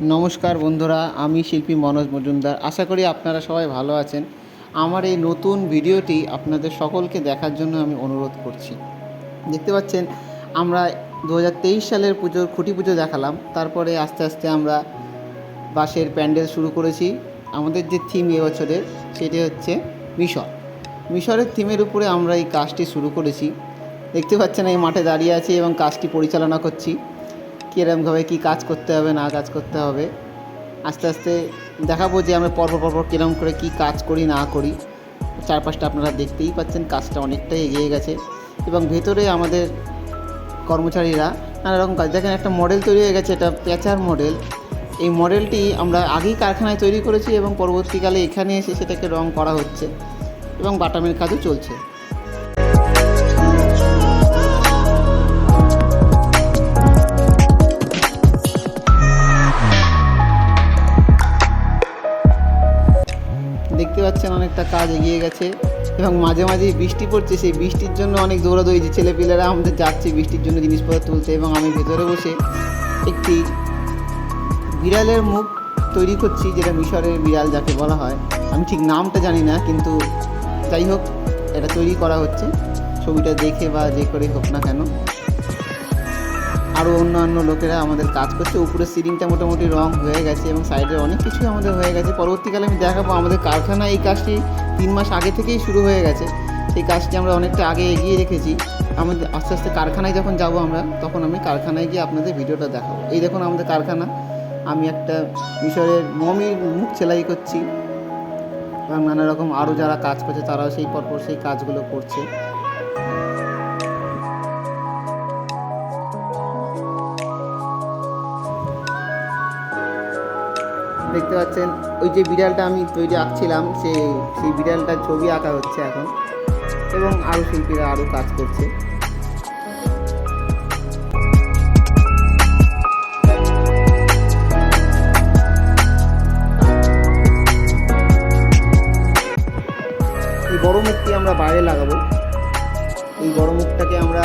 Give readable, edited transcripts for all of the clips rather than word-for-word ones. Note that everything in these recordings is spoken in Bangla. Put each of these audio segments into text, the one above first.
নমস্কার বন্ধুরা, আমি শিল্পী মনোজ মজুমদার। আশা করি আপনারা সবাই ভালো আছেন। আমার এই নতুন ভিডিওটি আপনাদের সকলকে দেখার জন্য আমি অনুরোধ করছি। দেখতে পাচ্ছেন আমরা 2023 সালের খুঁটি পুজো দেখালাম। তারপরে আস্তে আস্তে আমরা বাঁশের প্যান্ডেল শুরু করেছি। আমাদের যে থিম এবছরের সেটি হচ্ছে মিশরের থিমের উপরে আমরা এই কাজটি শুরু করেছি। দেখতে পাচ্ছেন এই মাঠে দাঁড়িয়ে আছি এবং কাজটি পরিচালনা করছি। কীরকমভাবে কী কাজ করতে হবে না কাজ করতে হবে আস্তে আস্তে দেখাবো যে আমরা পরপর কীরকম করে কী কাজ করি না করি। চারপাশটা আপনারা দেখতেই পাচ্ছেন, কাজটা অনেকটাই এগিয়ে গেছে এবং ভেতরে আমাদের কর্মচারীরা নানা রকম কাজ। দেখেন একটা মডেল তৈরি হয়ে গেছে, এটা প্যাচার মডেল। এই মডেলটি আমরা আগেই কারখানায় তৈরি করেছি এবং পরবর্তীকালে এখানে এসে সেটাকে রং করা হচ্ছে এবং বাটামের কাজও চলছে। দেখতে পাচ্ছেন অনেকটা কাজ এগিয়ে গেছে এবং মাঝে মাঝেই বৃষ্টি পড়ছে। সেই বৃষ্টির জন্য অনেক দৌড়াদৌড়ি, যে ছেলেপিলেরা আমাদের যাচ্ছে বৃষ্টির জন্য জিনিসপত্র তুলতে, এবং আমি ভেতরে বসে একটি বিড়ালের মুখ তৈরি করছি, যেটা মিশরের বিড়াল যাকে বলা হয়। আমি ঠিক নামটা জানি না, কিন্তু যাই হোক এটা তৈরি করা হচ্ছে। ছবিটা দেখে বা যে করে হোক না কেন, আরও অন্যান্য লোকেরা আমাদের কাজ করছে। উপরের সিলিংটা মোটামুটি রং হয়ে গেছে এবং সাইডের অনেক কিছুই আমাদের হয়ে গেছে। পরবর্তীকালে আমি দেখাবো আমাদের কারখানায় এই কাজটি 3 মাস আগে থেকেই শুরু হয়ে গেছে। সেই কাজটি আমরা অনেকটা আগে এগিয়ে রেখেছি। আমাদের আস্তে আস্তে কারখানায় যখন যাব আমরা, তখন আমি কারখানায় গিয়ে আপনাদের ভিডিওটা দেখাবো। এই দেখুন আমাদের কারখানা। আমি একটা মিশরের মমির মুখ সেলাই করছি এবং নানা রকম আরও যারা কাজ করছে তারাও সেই পরপর সেই কাজগুলো করছে। দেখতে পাচ্ছেন ওই যে বিড়ালটা আমি তৈরি আঁকছিলাম, সেই বিড়ালটার ছবি আঁকা হচ্ছে এখন, এবং আরও শিল্পীরা আরও কাজ করছে। এই বড় মুখটি আমরা বাইরে লাগাবো। এই বড় মুখটাকে আমরা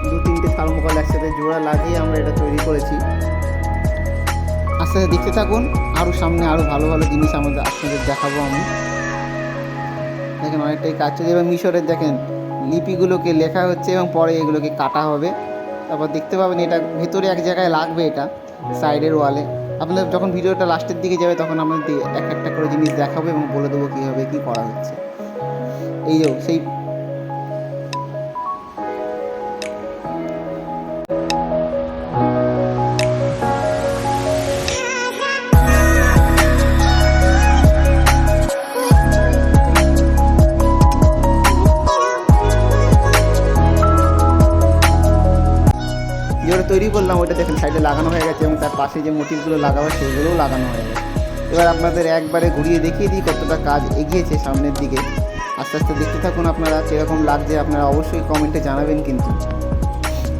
2-3টে থার্মোকল একসাথে জোড়া লাগিয়ে আমরা এটা তৈরি করেছি। আস্তে আস্তে দেখতে থাকুন, আরও সামনে আরও ভালো ভালো জিনিস আপনাদের দেখাবো আমি। দেখেন অনেকটাই কাজ চলছে। এবার মিশরের দেখেন লিপিগুলোকে লেখা হচ্ছে এবং পরে এগুলোকে কাটা হবে। তারপর দেখতে পাবেন এটা ভেতরে এক জায়গায় লাগবে, এটা সাইডের ওয়ালে। আপনাদের যখন ভিডিওটা লাস্টের দিকে যাবে তখন আপনাদের এক একটা করে জিনিস দেখাবো এবং বলে দেবো কীভাবে কী করা হচ্ছে। এই যে সেই যেটা তৈরি করলাম ওইটা দেখেন সাইডে লাগানো হয়ে গেছে এবং তার পাশে যে মোটিভগুলো লাগাবো সেগুলোও লাগানো হয়ে গেছে। এবার আপনাদের একবারে ঘুরিয়ে দেখিয়ে দিই কতটা কাজ এগিয়েছে সামনের দিকে। আস্তে আস্তে দেখতে থাকুন, আপনারা কীরকম লাগছে আপনারা অবশ্যই কমেন্টে জানাবেন কিন্তু,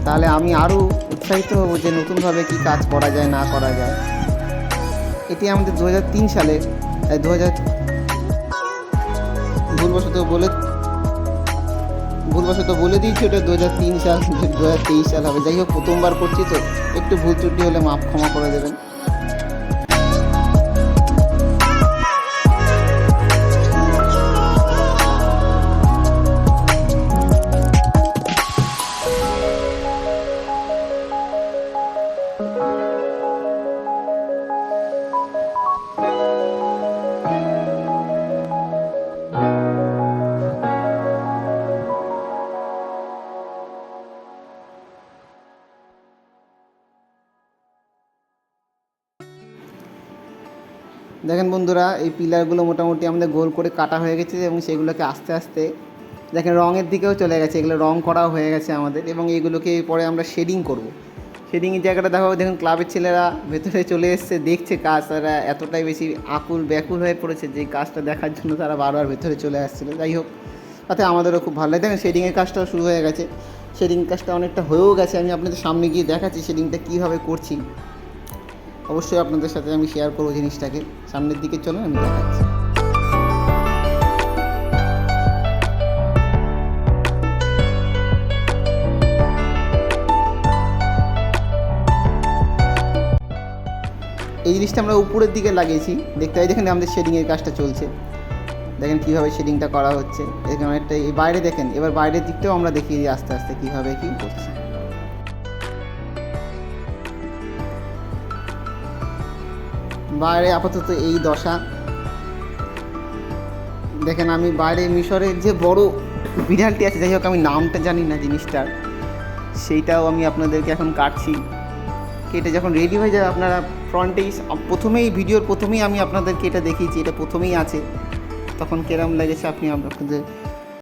তাহলে আমি আরও উৎসাহিত হব যে নতুনভাবে কি কাজ করা যায় না করা যায়। এটি আমাদের 2003 সালে ভুলবশত বলে দিয়েছি ওটা 2003 সাল, 2023 সাল হবে। যাই হোক প্রথমবার করছি তো একটু ভুল ত্রুটি হলে ক্ষমা করে দেবেন। দেখেন বন্ধুরা, এই পিলারগুলো মোটামুটি আমাদের গোল করে কাটা হয়ে গেছে এবং সেগুলোকে আস্তে আস্তে দেখেন রঙের দিকেও চলে গেছে। এগুলো রং করাও হয়ে গেছে আমাদের, এবং এগুলোকে পরে আমরা শেডিং করব। শেডিংয়ের জায়গাটা দেখাবো। দেখুন ক্লাবের ছেলেরা ভেতরে চলে এসছে, দেখছে কাজ। তারা এতটাই বেশি ব্যাকুল হয়ে পড়েছে যে কাজটা দেখার জন্য তারা বারবার ভেতরে চলে আসছিলো। যাই হোক তাতে আমাদেরও খুব ভালো লাগে। দেখেন শেডিংয়ের কাজটাও শুরু হয়ে গেছে, শেডিং কাজটা অনেকটা হয়েও গেছে। আমি আপনাদের সামনে গিয়ে দেখাচ্ছি শেডিংটা কীভাবে করছি। অবশ্যই আপনাদের সাথে আমি শেয়ার করবো জিনিসটাকে। সামনের দিকে চলুন, আমি দেখাচ্ছি। এই জিনিসটা আমরা উপরের দিকে লাগিয়েছি, দেখতে পাই দেখেন আমাদের শেডিংয়ের কাজটা চলছে, দেখেন কীভাবে শেডিংটা করা হচ্ছে। দেখেন অনেকটা এই বাইরে দেখেন, এবার বাইরের দিকটাও আমরা দেখিয়ে দিই আস্তে আস্তে কীভাবে কী করছি। বাইরে আপাতত এই দশা। দেখেন আমি বাইরে মিশরের যে বড় বিড়ালটি আছে, যাই হোক আমি নামটা জানি না জিনিসটার, সেইটাও আমি আপনাদেরকে এখন কাটছি। কেটে যখন রেডি হয়ে যাবে আপনারা ফ্রন্টেই প্রথমেই ভিডিওর প্রথমেই আমি আপনাদেরকে এটা দেখিয়েছি, এটা প্রথমেই আছে, তখন কেরম লেগেছে আপনি আপনাদের